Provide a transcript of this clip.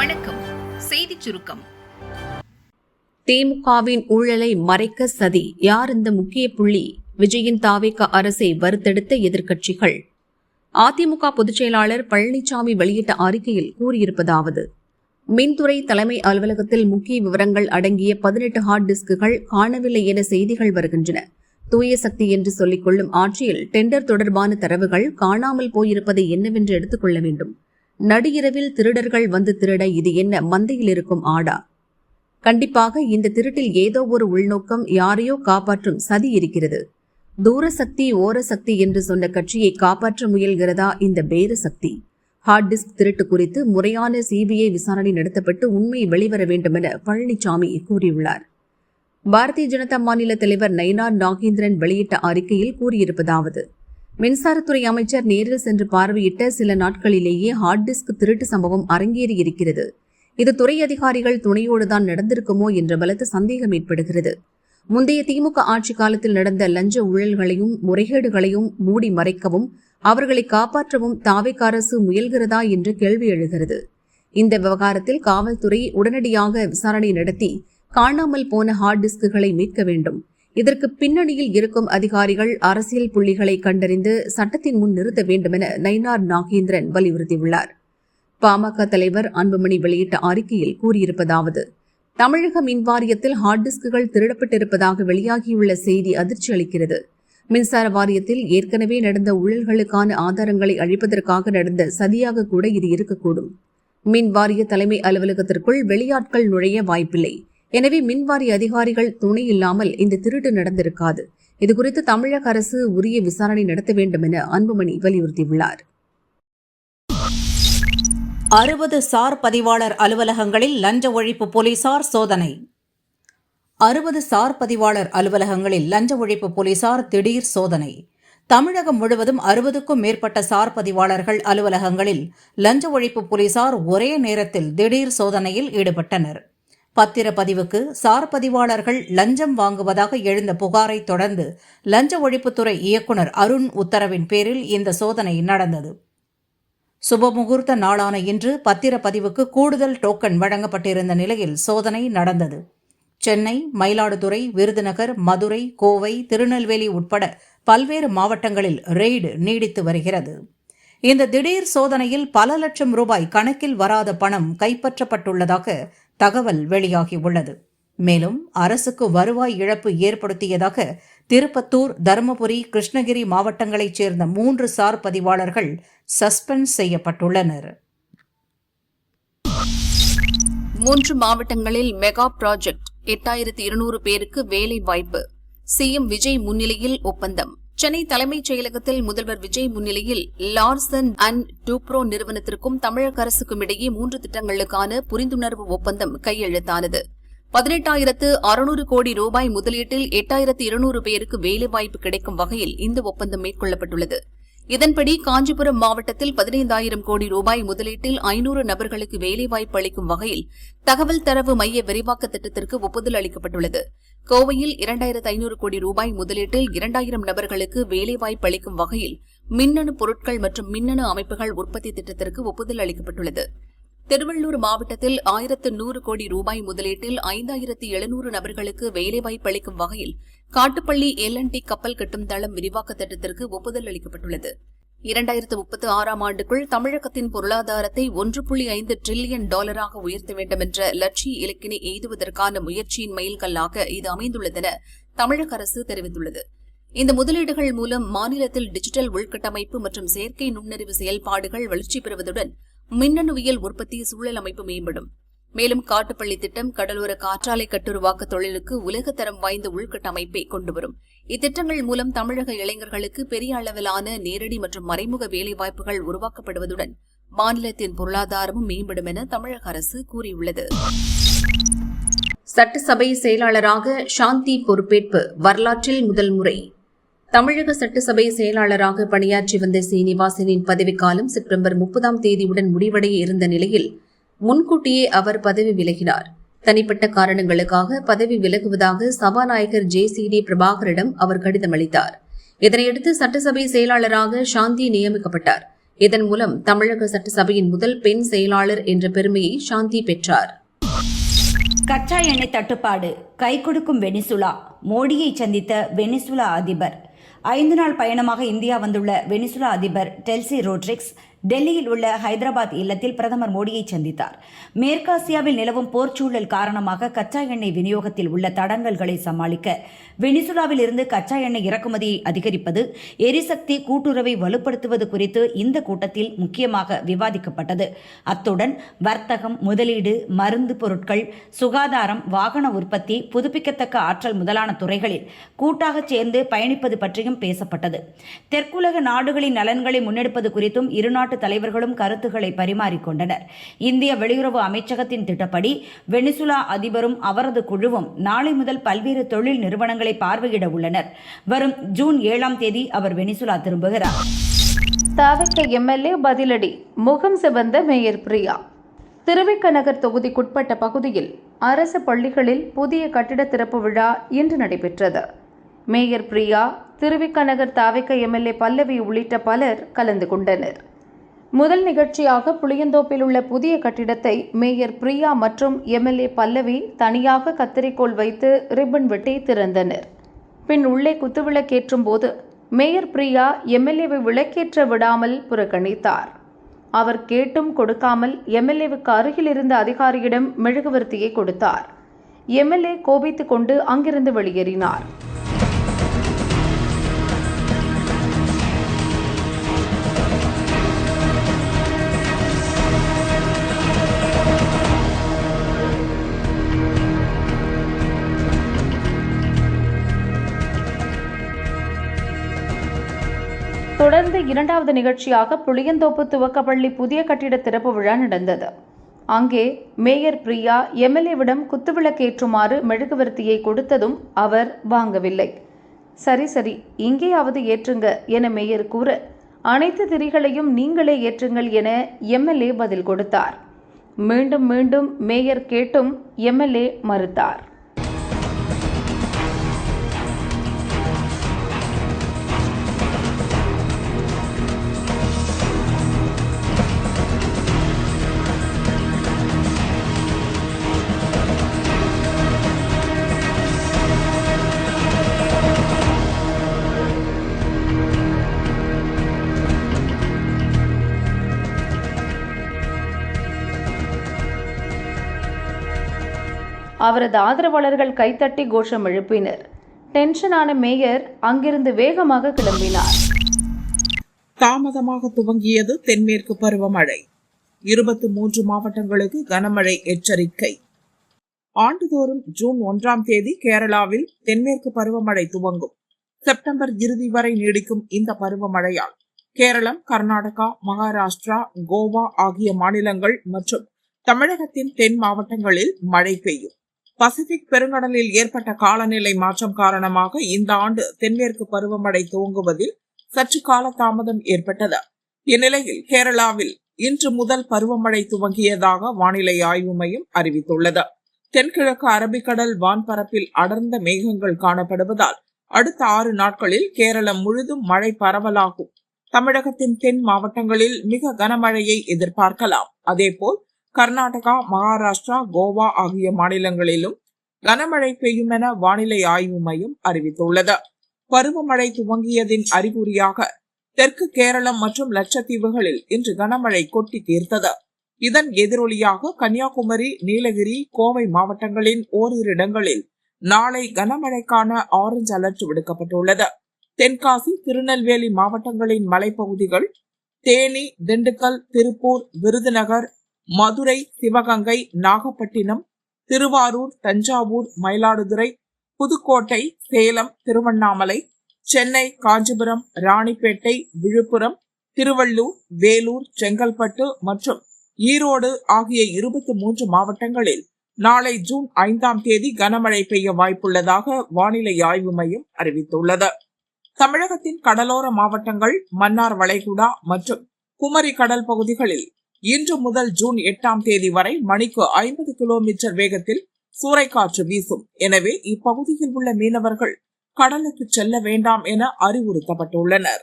வணக்கம். செய்திச் சுருக்கம். திமுகவின் ஊழலை மறைக்க சதி. யார் இந்த முக்கிய புள்ளி? விஜயின் தாவேக அரசை வறுத்தெடுத்த எதிர்க்கட்சிகள். அதிமுக பொதுச் செயலாளர் பழனிசாமி வெளியிட்ட அறிக்கையில் கூறியிருப்பதாவது: மின்துறை தலைமை அலுவலகத்தில் முக்கிய விவரங்கள் அடங்கிய 18 ஹார்ட் டிஸ்குகள் காணவில்லை என செய்திகள் வருகின்றன. தூய சக்தி என்று சொல்லிக் கொள்ளும் ஆட்சியில் டெண்டர் தொடர்பான தரவுகள் காணாமல் போயிருப்பதை என்னவென்று எடுத்துக் கொள்ள வேண்டும். நடுஇரவில் திருடர்கள் வந்து திருட இது என்ன மந்தையில் இருக்கும் ஆடா? கண்டிப்பாக இந்த திருட்டில் ஏதோ ஒரு உள்நோக்கம், யாரையோ காப்பாற்றும் சதி இருக்கிறது. தூரசக்தி ஓரசக்தி என்று சொன்ன கட்சியை காப்பாற்ற முயல்கிறதா இந்த பேர சக்தி? ஹார்ட் டிஸ்க் திருட்டு குறித்து முறையான சிபிஐ விசாரணை நடத்தப்பட்டு உண்மை வெளிவர வேண்டும் என பழனிசாமி கூறியுள்ளார். பாரதிய ஜனதா மாநில தலைவர் நயினார் நாகேந்திரன் வெளியிட்ட அறிக்கையில் கூறியிருப்பதாவது: மின்சாரத்துறை அமைச்சர் நேரில் சென்று பார்வையிட்ட சில நாட்களிலேயே ஹார்ட் டிஸ்க் திருட்டு சம்பவம் அரங்கேறியிருக்கிறது. இது துறை அதிகாரிகள் துணையோடுதான் நடந்திருக்குமோ என்ற பலத்த சந்தேகம் ஏற்படுகிறது. முந்தைய திமுக ஆட்சி காலத்தில் நடந்த லஞ்ச ஊழல்களையும் முறைகேடுகளையும் மூடி மறைக்கவும் அவர்களை காப்பாற்றவும் தாவேக அரசு முயல்கிறதா என்று கேள்வி எழுகிறது. இந்த விவகாரத்தில் காவல்துறை உடனடியாக விசாரணை நடத்தி காணாமல் போன ஹார்ட் டிஸ்குகளை மீட்க வேண்டும். இதற்கு பின்னணியில் இருக்கும் அதிகாரிகள் அரசியல் புள்ளிகளை கண்டறிந்து சட்டத்தின் முன் நிறுத்த வேண்டும் என நயினார் நாகேந்திரன் வலியுறுத்தியுள்ளார். பாமக தலைவர் அன்புமணி வெளியிட்ட அறிக்கையில் கூறியிருப்பதாவது: தமிழக மின்வாரியத்தில் ஹார்ட் டிஸ்குகள் திருடப்பட்டிருப்பதாக வெளியாகியுள்ள செய்தி அதிர்ச்சி அளிக்கிறது. மின்சார வாரியத்தில் ஏற்கனவே நடந்த ஊழல்களுக்கான ஆதாரங்களை அழிப்பதற்காக நடந்த சதியாக கூட இது இருக்கக்கூடும். மின்வாரிய தலைமை அலுவலகத்திற்குள் வெளியாட்கள் நுழைய வாய்ப்பில்லை. எனவே மின்வாரிய அதிகாரிகள் துணை இல்லாமல் இந்த திருட்டு நடந்திருக்காது. இதுகுறித்து தமிழக அரசு உரிய விசாரணை நடத்த வேண்டும் என அன்புமணி வலியுறுத்தியுள்ளார். 60 சார் பதிவாளர் அலுவலகங்களில் லஞ்ச ஒழிப்பு போலீசார் சோதனை. 60 சார் பதிவாளர் அலுவலகங்களில் லஞ்ச ஒழிப்பு போலீசார் திடீர் சோதனை. தமிழகம் முழுவதும் 60க்கும் மேற்பட்ட சார் பதிவாளர்கள் அலுவலகங்களில் லஞ்ச ஒழிப்பு போலீசார் ஒரே நேரத்தில் திடீர் சோதனையில் ஈடுபட்டனர். பத்திரப்பதிவுக்கு சார் பதிவாளர்கள் லஞ்சம் வாங்குவதாக எழுந்த புகாரை தொடர்ந்து லஞ்ச ஒழிப்புத்துறை இயக்குநர் அருண் உத்தரவின் பேரில் இந்த சோதனை நடந்தது. சுபமுகூர்த்த நாளான இன்று பத்திரப்பதிவுக்கு கூடுதல் டோக்கன் வழங்கப்பட்டிருந்த நிலையில் சோதனை நடந்தது. சென்னை, மயிலாடுதுறை, விருதுநகர், மதுரை, கோவை, திருநெல்வேலி உட்பட பல்வேறு மாவட்டங்களில் ரெய்டு நீடித்து வருகிறது. இந்த திடீர் சோதனையில் பல லட்சம் ரூபாய் கணக்கில் வராத பணம் கைப்பற்றப்பட்டுள்ளதாக தகவல் வெளியாகியுள்ளது. மேலும் அரசுக்கு வருவாய் இழப்பு ஏற்படுத்தியதாக திருப்பத்தூர், தருமபுரி, கிருஷ்ணகிரி மாவட்டங்களைச் சேர்ந்த 3 சார் பதிவாளர்கள் சஸ்பெண்ட் செய்யப்பட்டுள்ளனர். 3 மாவட்டங்களில் மெகா ப்ராஜெக்ட் 8200 பேருக்கு வேலை வாய்ப்பு. சிஎம் விஜய் முன்னிலையில் ஒப்பந்தம். சென்னை தலைமைச் செயலகத்தில் முதல்வர் விஜய் முன்னிலையில் லார்சன் அண்ட் டூப்ரோ நிறுவனத்திற்கும் தமிழக அரசுக்கும் இடையே 3 திட்டங்களுக்கான புரிந்துணர்வு ஒப்பந்தம் கையெழுத்தானது. 18,600 கோடி ரூபாய் முதலீட்டில் 8,200 பேருக்கு வேலைவாய்ப்பு கிடைக்கும் வகையில் இந்த ஒப்பந்தம் மேற்கொள்ளப்பட்டுள்ளது. இதன்படி காஞ்சிபுரம் மாவட்டத்தில் 15,000 கோடி ரூபாய் முதலீட்டில் 500 நபர்களுக்கு வேலைவாய்ப்பு அளிக்கும் வகையில் தகவல் தரவு மைய விரிவாக்க திட்டத்திற்கு ஒப்புதல் அளிக்கப்பட்டுள்ளது. கோவையில் 2,500 கோடி ரூபாய் முதலீட்டில் 2,000 நபர்களுக்கு வேலைவாய்ப்பு அளிக்கும் வகையில் மின்னணு பொருட்கள் மற்றும் மின்னணு அமைப்புகள் உற்பத்தி திட்டத்திற்கு ஒப்புதல் அளிக்கப்பட்டுள்ளது. திருவள்ளூர் மாவட்டத்தில் 1,100 கோடி ரூபாய் முதலீட்டில் 5,700 நபர்களுக்கு வேலைவாய்ப்பு அளிக்கும் வகையில் காட்டுப்பள்ளி LNT கப்பல் கட்டும் தளம் விரிவாக்க திட்டத்திற்கு ஒப்புதல் அளிக்கப்பட்டுள்ளது. 2036ஆம் ஆண்டுக்குள் தமிழகத்தின் பொருளாதாரத்தை $1.5 டிரில்லியன் உயர்த்த வேண்டும் என்ற லட்சிய இலக்கினை எய்துவதற்கான முயற்சியின் மைல்கல்லாக இது அமைந்துள்ளதென தமிழக அரசு தெரிவித்துள்ளது. இந்த முதலீடுகள் மூலம் மாநிலத்தில் டிஜிட்டல் உள்கட்டமைப்பு மற்றும் செயற்கை நுண்ணறிவு செயல்பாடுகள் வளர்ச்சி பெறுவதுடன் மின்னணுவியல் உற்பத்தி சூழல் அமைப்பு மேம்படும். மேலும் காட்டுப்பள்ளி திட்டம் கடலோர காற்றாலை கட்டுருவாக்க தொழிலுக்கு உலகத்தரம் வாய்ந்த உள்கட்டமைப்பை கொண்டுவரும். இத்திட்டங்கள் மூலம் தமிழக இளைஞர்களுக்கு பெரிய அளவிலான நேரடி மற்றும் மறைமுக வேலைவாய்ப்புகள் உருவாக்கப்படுவதுடன் மாநிலத்தின் பொருளாதாரமும் மேம்படும் என தமிழக அரசு கூறியுள்ளது. சட்டசபை செயலாளராக சாந்தி பொறுப்பேற்பு வரலாற்றில் முதல் முறை. தமிழக சட்டசபை செயலாளராக பணியாற்றி வந்த சீனிவாசனின் பதவிக்காலம் செப்டம்பர் 30ஆம் தேதியுடன் முடிவடைய இருந்த நிலையில் முன்கூட்டியே அவர் பதவி விலகினார். தனிப்பட்ட காரணங்களுக்காக பதவி விலகுவதாக சபாநாயகர் JCD பிரபாகரிடம் அவர் கடிதம் அளித்தார். இதனையடுத்து சட்டசபை செயலாளராக சாந்தி நியமிக்கப்பட்டார். இதன் மூலம் தமிழக சட்டசபையின் முதல் பெண் செயலாளர் என்ற பெருமையை சாந்தி பெற்றார். கச்சா எண்ணெய் தட்டுப்பாடு கை கொடுக்கும் வெனிசுலா. மோடியை சந்தித்த வெனிசுலா அதிபர். 5 நாள் பயணமாக இந்தியா வந்துள்ள வெனிசுலா அதிபர் டெல்சி ரோட்ரிக்ஸ் டெல்லியில் உள்ள ஹைதராபாத் இல்லத்தில் பிரதமர் மோடியை சந்தித்தார். மேற்காசியாவில் நிலவும் போர்ச்சூழல் காரணமாக கச்சா எண்ணெய் விநியோகத்தில் உள்ள தடங்கல்களை சமாளிக்க வெனிசுலாவில் இருந்து கச்சா எண்ணெய் இறக்குமதியை அதிகரிப்பது, எரிசக்தி கூட்டுறவை வலுப்படுத்துவது குறித்து இந்த கூட்டத்தில் முக்கியமாக விவாதிக்கப்பட்டது. அத்துடன் வர்த்தகம், முதலீடு, மருந்து பொருட்கள், சுகாதாரம், வாகன உற்பத்தி, புதுப்பிக்கத்தக்க ஆற்றல் முதலான துறைகளில் கூட்டாக சேர்ந்து பயணிப்பது பற்றியும் பேசப்பட்டது. தெற்குலக நாடுகளின் நலன்களை முன்னெடுப்பது குறித்தும் இருநாட்டு தலைவர்களும் கருத்துக்களை பரிமாறிக்கொண்டனர். இந்திய வெளியுறவு அமைச்சகத்தின் திட்டப்படி வெனிசுலா அதிபரும் அவரது குழுவும் நாளை முதல் பல்வேறு தொழில் நிறுவனங்களை பார்வையிட உள்ளனர். வரும் ஜூன் 7ஆம் தேதி அவர் வெனிசுலா திரும்புகிறார். தாவக எம்எல்ஏ பதிலடி. முகம் சிவந்த மேயர் பிரியா. திருவிக நகர் தொகுதிக்குட்பட்ட பகுதியில் அரசு பள்ளிகளில் புதிய கட்டிட திறப்பு விழா இன்று நடைபெற்றது. மேயர் பிரியா, திருவிக நகர் தாவக எம்எல்ஏ பல்லவி உள்ளிட்ட பலர் கலந்து கொண்டனர். முதல் நிகழ்ச்சியாக புளியந்தோப்பில் உள்ள புதிய கட்டிடத்தை மேயர் பிரியா மற்றும் எம்எல்ஏ பல்லவி தனியாக கத்தரிக்கோல் வைத்து ரிப்பன் வெட்டி திறந்தனர். பின் உள்ளே குத்துவிளக்கேற்றும் போது மேயர் பிரியா எம்எல்ஏவை விளக்கேற்ற விடாமல் புறக்கணித்தார். அவர் கேட்டும் கொடுக்காமல் எம்எல்ஏவுக்கு அருகில் இருந்த அதிகாரியிடம் மெழுகுவர்த்தியை கொடுத்தார். எம்எல்ஏ கோபித்துக் கொண்டு அங்கிருந்து வெளியேறினார். தொடர்ந்து 2வது நிகழ்ச்சியாக புளியந்தோப்பு துவக்கப்பள்ளி புதிய கட்டிட திறப்பு விழா நடந்தது. அங்கே மேயர் பிரியா எம்எல்ஏவிடம் குத்துவிளக்கேற்றுமாறு மெழுகுவர்த்தியை கொடுத்ததும் அவர் வாங்கவில்லை. சரி இங்கேயாவது ஏற்றுங்க என மேயர் கூற, அனைத்து திரிகளையும் நீங்களே ஏற்றுங்கள் என எம்எல்ஏ பதில் கொடுத்தார். மீண்டும் மேயர் கேட்டும் எம்எல்ஏ மறுத்தார். அவரது ஆதரவாளர்கள் கைத்தட்டி கோஷம் எழுப்பினர். டென்ஷனான மேயர் அங்கிருந்து வேகமாக கிளம்பினார். தாமதமாக துவங்கியது தென்மேற்கு பருவமழை. 23 மாவட்டங்களுக்கு கனமழை எச்சரிக்கை. ஆண்டுதோறும் ஜூன் 1ஆம் தேதி கேரளாவில் தென்மேற்கு பருவமழை துவங்கும். செப்டம்பர் இறுதி வரை நீடிக்கும் இந்த பருவமழையால் கேரளம், கர்நாடகா, மகாராஷ்டிரா, கோவா ஆகிய மாநிலங்கள் மற்றும் தமிழகத்தின் தென் மாவட்டங்களில் மழை பெய்யும். பசிபிக் பெருங்கடலில் ஏற்பட்ட காலநிலை மாற்றம் காரணமாக இந்த ஆண்டு தென்மேற்கு பருவமழை துவங்குவதில் சற்று கால தாமதம் ஏற்பட்டது. இந்நிலையில் கேரளாவில் இன்று முதல் பருவமழை துவங்கியதாக வானிலை ஆய்வு மையம் அறிவித்துள்ளது. தென்கிழக்கு அரபிக்கடல் வான்பரப்பில் அடர்ந்த மேகங்கள் காணப்படுவதால் அடுத்த 6 நாட்களில் கேரளம் முழுதும் மழை பரவலாகும். தமிழகத்தின் தென் மாவட்டங்களில் மிக கனமழையை எதிர்பார்க்கலாம். அதேபோல் கர்நாடகா, மகாராஷ்டிரா, கோவா ஆகிய மாநிலங்களிலும் கனமழை பெய்யும் என வானிலை ஆய்வு மையம் அறிவித்துள்ளது. பருவமழை துவங்கியதின் அறிகுறியாக தெற்கு கேரளம் மற்றும் லட்சத்தீவுகளில் இன்று கனமழை கொட்டி தீர்த்தது. இதன் எதிரொலியாக கன்னியாகுமரி, நீலகிரி, கோவை மாவட்டங்களின் ஓரிரு இடங்களில் நாளை கனமழைக்கான ஆரஞ்சு அலர்ட் விடுக்கப்பட்டுள்ளது. தென்காசி, திருநெல்வேலி மாவட்டங்களின் மலைப்பகுதிகள், தேனி, திண்டுக்கல், திருப்பூர், விருதுநகர், மதுரை, சிவகங்கை, நாகப்பட்டினம், திருவாரூர், தஞ்சாவூர், மயிலாடுதுறை, புதுக்கோட்டை, சேலம், திருவண்ணாமலை, சென்னை, காஞ்சிபுரம், ராணிப்பேட்டை, விழுப்புரம், திருவள்ளூர், வேலூர், செங்கல்பட்டு மற்றும் ஈரோடு ஆகிய 23 மாவட்டங்களில் நாளை ஜூன் 5ஆம் தேதி கனமழை பெய்ய வாய்ப்புள்ளதாக வானிலை ஆய்வு மையம் அறிவித்துள்ளது. தமிழகத்தின் கடலோர மாவட்டங்கள், மன்னார் வளைகுடா மற்றும் குமரி கடல் பகுதிகளில் இன்று முதல் ஜூன் 8ஆம் தேதி வரை மணிக்கு 50 கிலோமீட்டர் வேகத்தில் சூறைக்காற்று வீசும். எனவே இப்பகுதியில் உள்ள மீனவர்கள் கடலுக்கு செல்ல வேண்டாம் என அறிவுறுத்தப்பட்டுள்ளனர்.